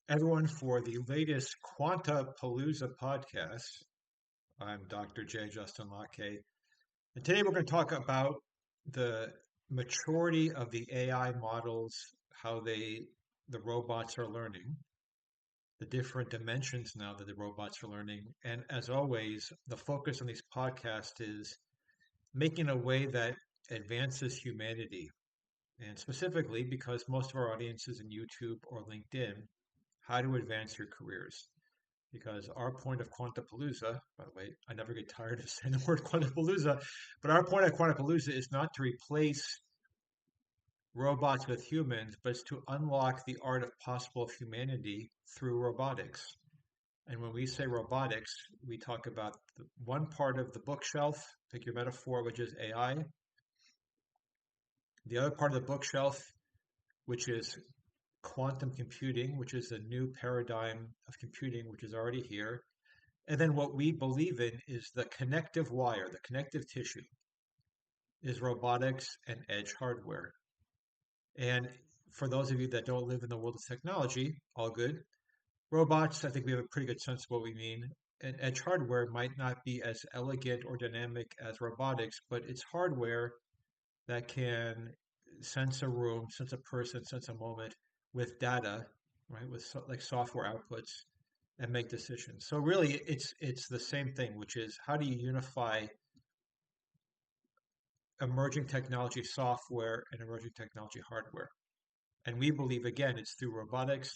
everyone for the latest Quantapalooza podcast. I'm Dr. J. Justin Locke, and today we're going to talk about the maturity of the AI models, how the robots are learning, the different dimensions now that the robots are learning, and as always, the focus on these podcasts is making a way that advances humanity, and specifically because most of our audience is in YouTube or LinkedIn, how to advance your careers. Because our point of Quantapalooza, by the way, I never get tired of saying the word Quantapalooza, but our point of Quantapalooza is not to replace robots with humans, but it's to unlock the art of possible of humanity through robotics. And when we say robotics, we talk about one part of the bookshelf, pick your metaphor, which is AI, the other part of the bookshelf, which is quantum computing, which is a new paradigm of computing, which is already here. And then what we believe in is the connective wire, the connective tissue, is robotics and edge hardware. And for those of you that don't live in the world of technology, all good. Robots, I think we have a pretty good sense of what we mean. And edge hardware might not be as elegant or dynamic as robotics, but it's hardware that can sense a room, sense a person, sense a moment with data, right? With like software outputs and make decisions. So really, it's the same thing, which is how do you unify emerging technology software and emerging technology hardware? And we believe again, it's through robotics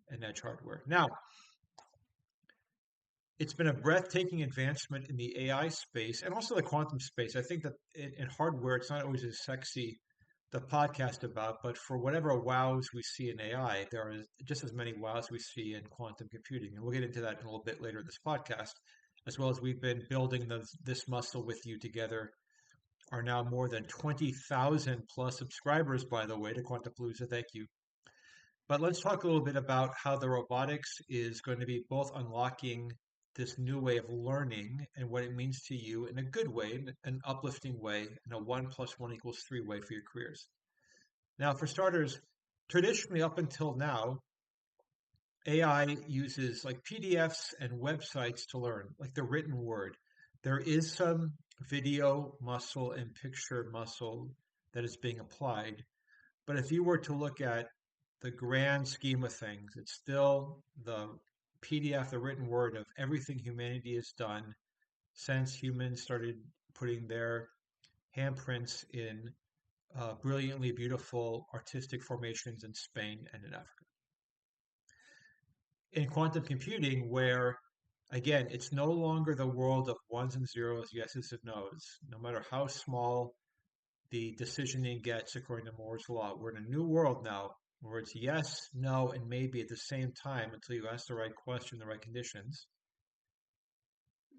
and edge hardware. Now, it's been a breathtaking advancement in the AI space and also the quantum space. I think that in hardware, it's not always as sexy the podcast about, but for whatever wows we see in AI, there are just as many wows we see in quantum computing. And we'll get into that in a little bit later in this podcast, as well as we've been building this muscle with you together. Are now more than 20,000 plus subscribers, by the way, to Quantapalooza. Thank you. But let's talk a little bit about how the robotics is going to be both unlocking this new way of learning and what it means to you in a good way, an uplifting way, in a 1 + 1 = 3 way for your careers. Now, for starters, traditionally up until now, AI uses like PDFs and websites to learn, like the written word. There is some video muscle and picture muscle that is being applied. But if you were to look at the grand scheme of things, it's still the PDF, the written word of everything humanity has done since humans started putting their handprints in brilliantly beautiful artistic formations in Spain and in Africa. In quantum computing, where again, it's no longer the world of ones and zeros, yeses and nos, no matter how small the decisioning gets according to Moore's law. We're in a new world now where it's yes, no, and maybe at the same time until you ask the right question, the right conditions.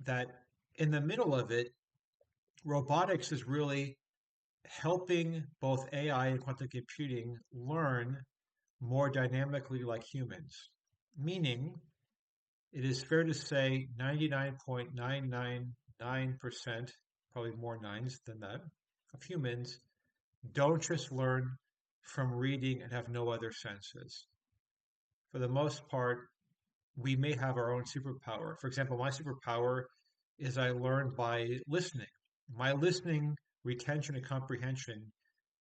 That in the middle of it, robotics is really helping both AI and quantum computing learn more dynamically like humans. Meaning, it is fair to say 99.999%, probably more nines than that, of humans don't just learn from reading and have no other senses. For the most part, we may have our own superpower. For example, my superpower is I learn by listening. My listening retention and comprehension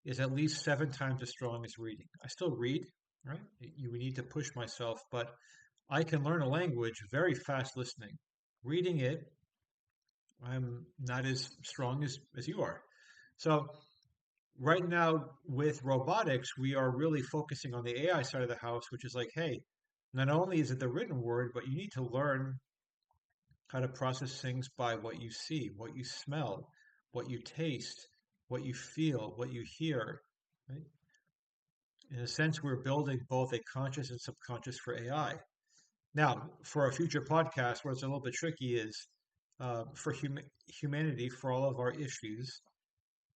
is at least 7 times as strong as reading. I still read, right? You need to push myself, but I can learn a language very fast listening. Reading it, I'm not as strong as you are. So right now with robotics, we are really focusing on the AI side of the house, which is like, hey, not only is it the written word, but you need to learn how to process things by what you see, what you smell, what you taste, what you feel, what you hear. Right? In a sense, we're building both a conscious and subconscious for AI. Now, for a future podcast, where it's a little bit tricky, is for humanity, for all of our issues,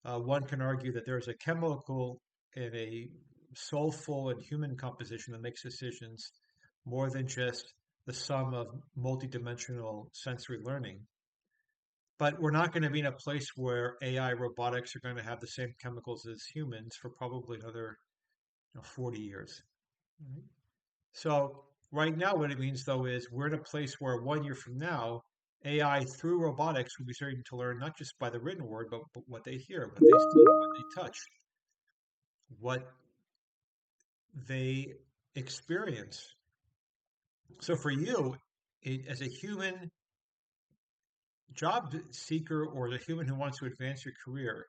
one can argue that there's a chemical and a soulful and human composition that makes decisions more than just the sum of multidimensional sensory learning. But we're not going to be in a place where AI robotics are going to have the same chemicals as humans for probably another 40 years. Right? So Right now, what it means though is we're in a place where 1 year from now, AI through robotics will be starting to learn not just by the written word, but what they hear, what they see, what they touch, what they experience. So for you, as a human job seeker or the human who wants to advance your career,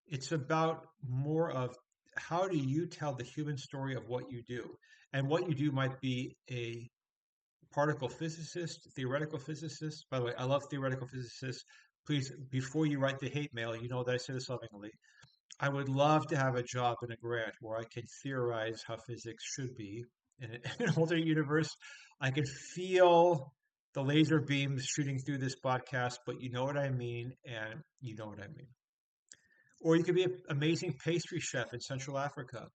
it's about more of how do you tell the human story of what you do? And what you do might be a particle physicist, theoretical physicist. By the way, I love theoretical physicists. Please, before you write the hate mail, you know that I say this lovingly. I would love to have a job in a grant where I can theorize how physics should be in in an alternate universe. I can feel the laser beams shooting through this podcast, but you know what I mean, and you know what I mean. Or you could be an amazing pastry chef in Central Africa,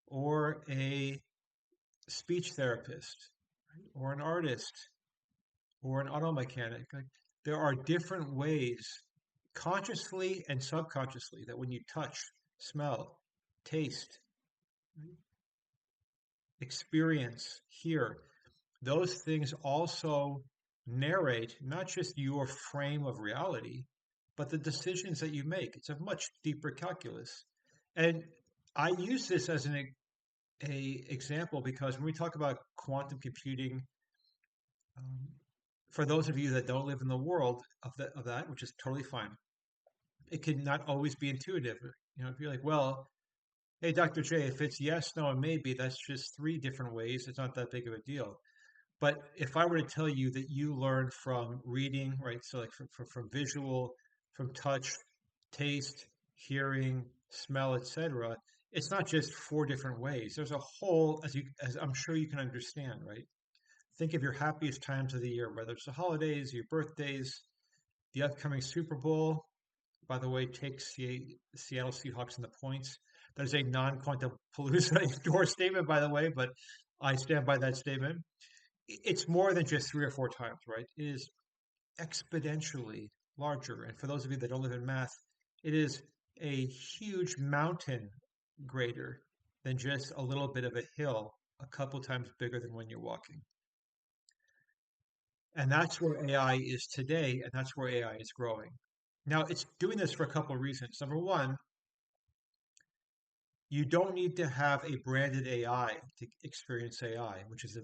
or a speech therapist, or an artist, or an auto mechanic. Like, there are different ways, consciously and subconsciously, that when you touch, smell, taste, experience, hear, those things also narrate not just your frame of reality, but the decisions that you make. It's a much deeper calculus. And I use this as a example because when we talk about quantum computing, um, for those of you that don't live in the world of that, which is totally fine, it can not always be intuitive. If you're like, well, hey, Dr. J, if it's yes, no, and maybe, that's just three different ways. It's not that big of a deal. But if I were to tell you that you learn from reading, right? So like from visual, from touch, taste, hearing, smell, etc., it's not just four different ways. There's a whole, as I'm sure you can understand, right? Think of your happiest times of the year, whether it's the holidays, your birthdays, the upcoming Super Bowl. By the way, take Seattle Seahawks and the points. That is a non-Quantapalooza endorsed statement, by the way, but I stand by that statement. It's more than just three or four times, right? It is exponentially larger. And for those of you that don't live in math, it is a huge mountain greater than just a little bit of a hill, a couple times bigger than when you're walking. And that's where AI is today, and that's where AI is growing. Now, it's doing this for a couple of reasons. Number one, you don't need to have a branded AI to experience AI, which is,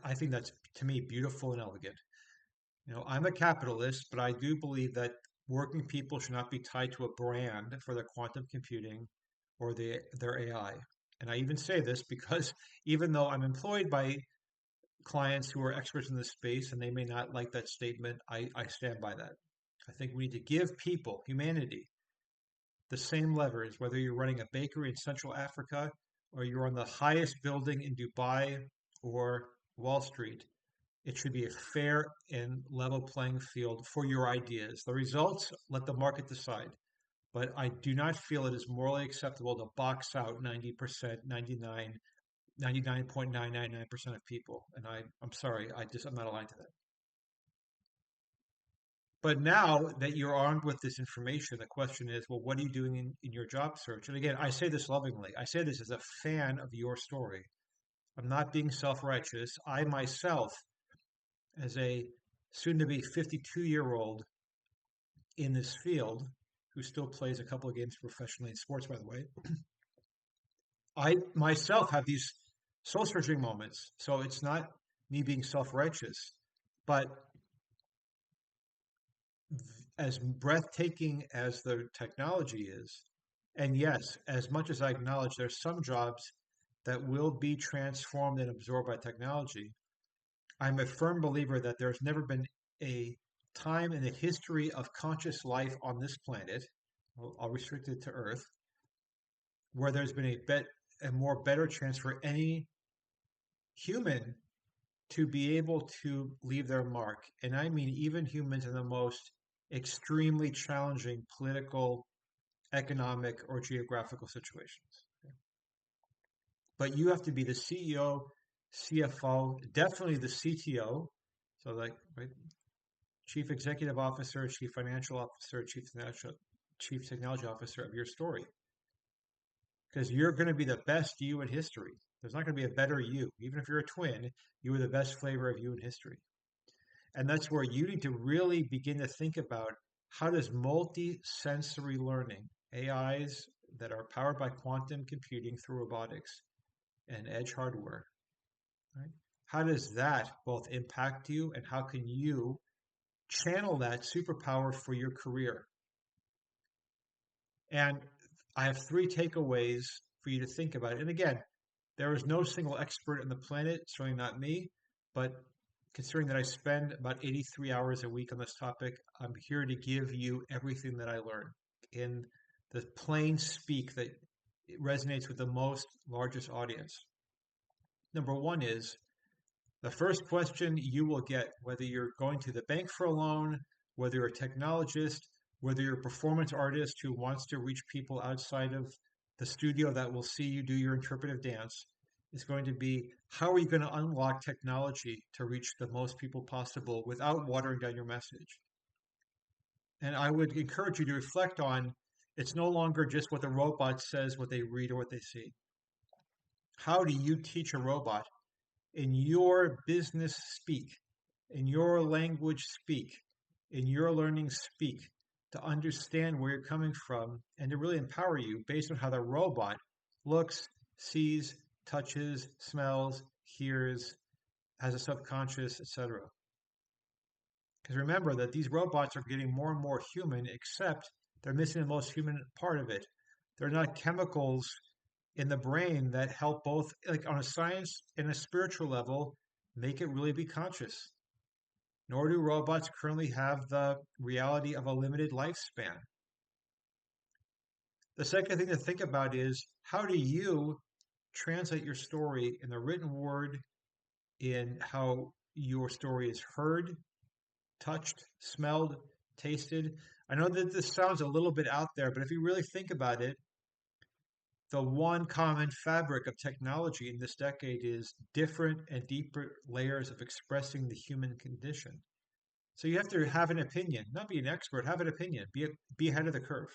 I think that's, to me, beautiful and elegant. I'm a capitalist, but I do believe that working people should not be tied to a brand for their quantum computing or their AI. And I even say this because even though I'm employed by clients who are experts in this space and they may not like that statement, I stand by that. I think we need to give people, humanity, the same levers, whether you're running a bakery in Central Africa or you're on the highest building in Dubai or Wall Street. It should be a fair and level playing field for your ideas. The results, let the market decide. But I do not feel it is morally acceptable to box out 90%, 99.999% of people. And I'm sorry, I'm not aligned to that. But now that you're armed with this information, the question is, well, what are you doing in your job search? And again, I say this lovingly. I say this as a fan of your story. I'm not being self-righteous. I myself, as a soon to be 52-year-old in this field, who still plays a couple of games professionally in sports, by the way, I myself have these soul searching moments. So it's not me being self righteous, but as breathtaking as the technology is, and yes, as much as I acknowledge there's some jobs that will be transformed and absorbed by technology, I'm a firm believer that there's never been a time in the history of conscious life on this planet, I'll restrict it to Earth, where there's been a more better chance for any human to be able to leave their mark. And I mean, even humans in the most extremely challenging political, economic, or geographical situations. But you have to be the CEO, CFO, definitely the CTO. So, like, right, Chief Executive Officer, Chief Financial Officer, Chief Technology Officer of your story. Because you're going to be the best you in history. There's not going to be a better you. Even if you're a twin, you are the best flavor of you in history. And that's where you need to really begin to think about how does multi-sensory learning, AIs that are powered by quantum computing through robotics and edge hardware, right? How does that both impact you and how can you channel that superpower for your career? And I have three takeaways for you to think about. And again, there is no single expert on the planet, certainly not me, but considering that I spend about 83 hours a week on this topic, I'm here to give you everything that I learn in the plain speak that resonates with the most largest audience. Number one is the first question you will get, whether you're going to the bank for a loan, whether you're a technologist, whether you're a performance artist who wants to reach people outside of the studio that will see you do your interpretive dance, is going to be how are you going to unlock technology to reach the most people possible without watering down your message? And I would encourage you to reflect on it's no longer just what the robot says, what they read, or what they see. How do you teach a robot in your business speak, in your language speak, in your learning speak, to understand where you're coming from and to really empower you based on how the robot looks, sees, touches, smells, hears, has a subconscious, etc. Because remember that these robots are getting more and more human, except they're missing the most human part of it. They're not chemicals in the brain that help both, like on a science and a spiritual level, make it really be conscious. Nor do robots currently have the reality of a limited lifespan. The second thing to think about is how do you translate your story in the written word, in how your story is heard, touched, smelled, tasted. I know that this sounds a little bit out there, but if you really think about it, the one common fabric of technology in this decade is different and deeper layers of expressing the human condition. So you have to have an opinion, not be an expert, have an opinion, be ahead of the curve.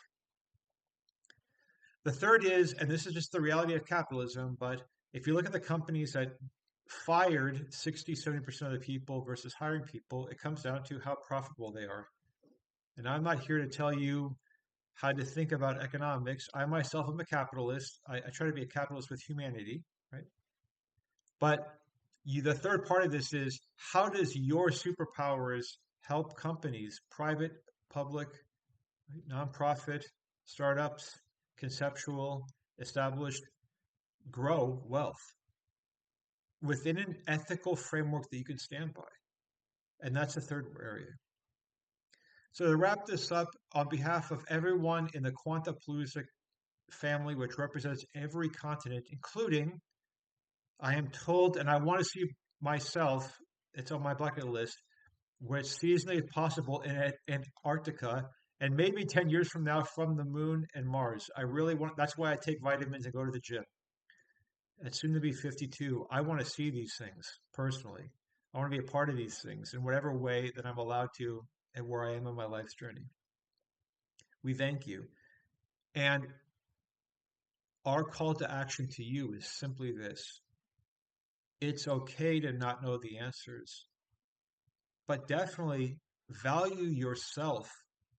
The third is, and this is just the reality of capitalism, but if you look at the companies that fired 60, 70% of the people versus hiring people, it comes down to how profitable they are. And I'm not here to tell you how to think about economics. I myself am a capitalist. I try to be a capitalist with humanity, right? But the third part of this is how does your superpowers help companies, private, public, right, nonprofit, startups, conceptual, established, grow wealth within an ethical framework that you can stand by? And that's the third area. So to wrap this up, on behalf of everyone in the Quantapalooza family, which represents every continent, including, I am told, and I want to see myself, it's on my bucket list, where it's seasonally possible in Antarctica, and maybe 10 years from now from the moon and Mars. I really want, that's why I take vitamins and go to the gym. It's soon to be 52. I want to see these things personally. I want to be a part of these things in whatever way that I'm allowed to and where I am in my life's journey. We thank you. And our call to action to you is simply this. It's okay to not know the answers, but definitely value yourself,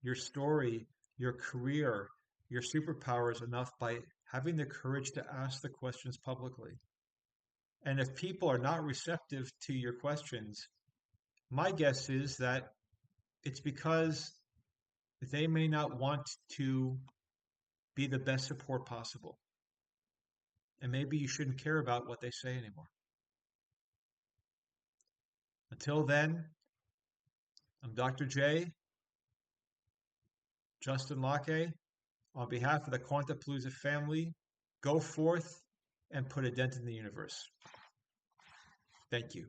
your story, your career, your superpowers enough by having the courage to ask the questions publicly. And if people are not receptive to your questions, my guess is that it's because they may not want to be the best support possible. And maybe you shouldn't care about what they say anymore. Until then, I'm Dr. J, Justin Locke. On behalf of the Quantapalooza family, go forth and put a dent in the universe. Thank you.